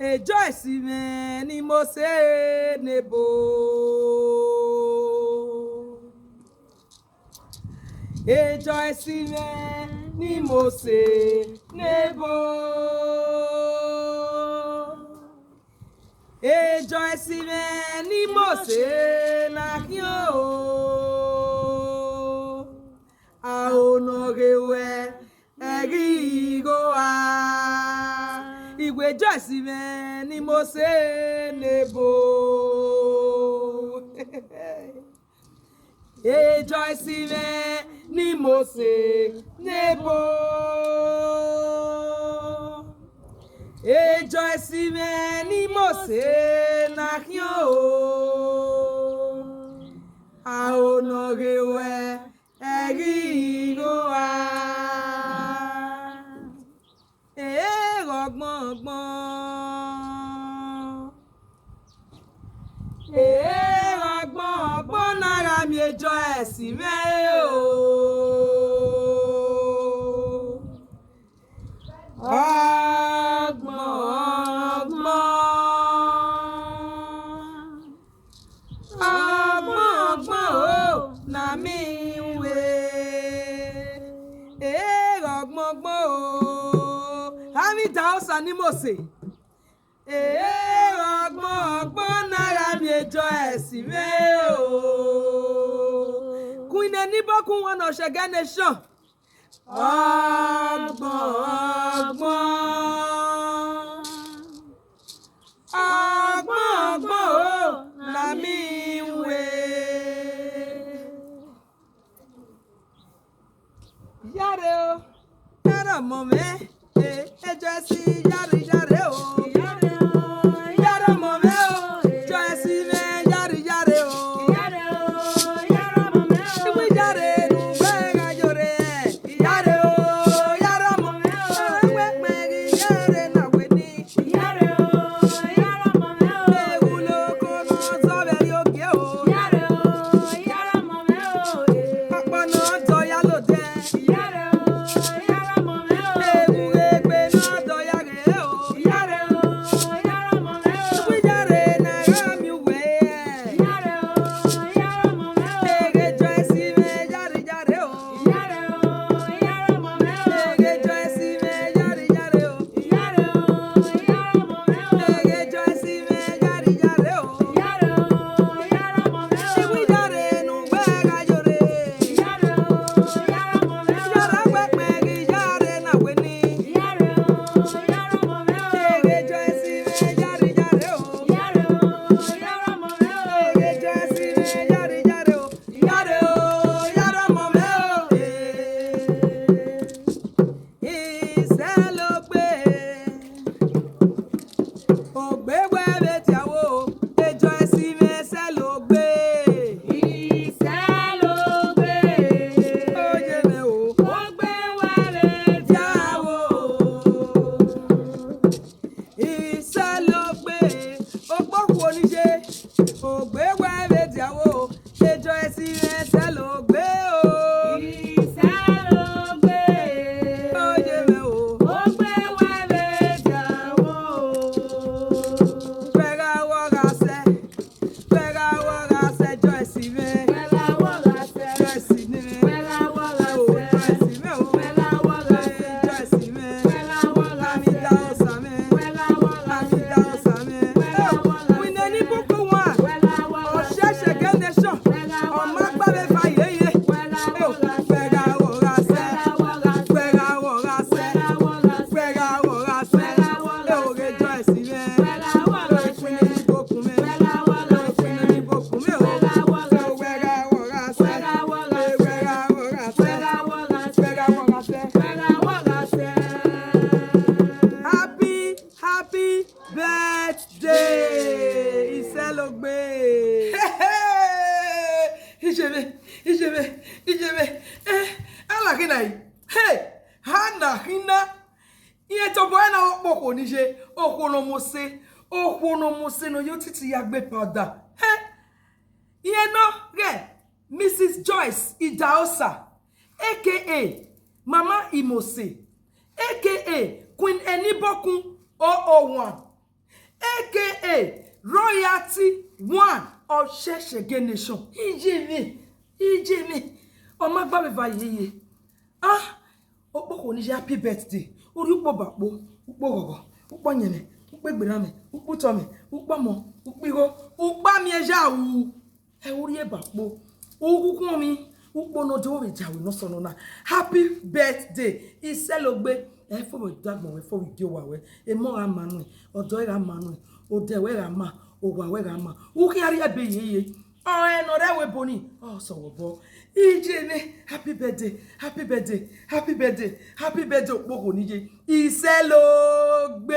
Joyce me ni mo se nebo. Joyce me ni mo se nebo. Joyce me ni mo se na kyo. A onogewe egigo a. Igwe Joyce me ni mo se nebo. Joyce me ni mo se nebo. Joyce me ni mo se na kyo. A onogewe egigo a. Ọgbọ́n nára mi Joyce me o. Ọgbọ́n o na mi we. Ọgbọ́n o. Ami Daosa ni mo se. Ọgbọ́n nára mi Joyce me o. Queen Enibokun one of Shege Nation. Ọgbọ́n o na mi we. Yare o, yare mo me. Joyce yare o. No yo titi yagbe powder. Mrs. Joyce Idaosa, aka Mama Imose, aka Queen Enibokun 001, aka Royalty One of Sheshege Nation. Ije mi. Ọmọ gba mi va yeye. Opo ko ni je happy birthday. Ori upo bapo, upo gogo, upo nyene, upo egbera mi, upo to mi, upo mo, upo igo, upo mi eja wu. E ori e bapo. Ukukun mi, upo no de o re jawe no so no na. Happy birthday. Iselogbe. E fo mo dagbon we fo we di o wa we. E mo ra manu, odo e ra manu, ode we ra ma, o wa we ra ma. Uki ari ebe yeye. No re we boni. So wo bo. Ije mi, happy birthday, happy birthday, happy birthday, happy birthday. Opo ko ni je. Iselogbe.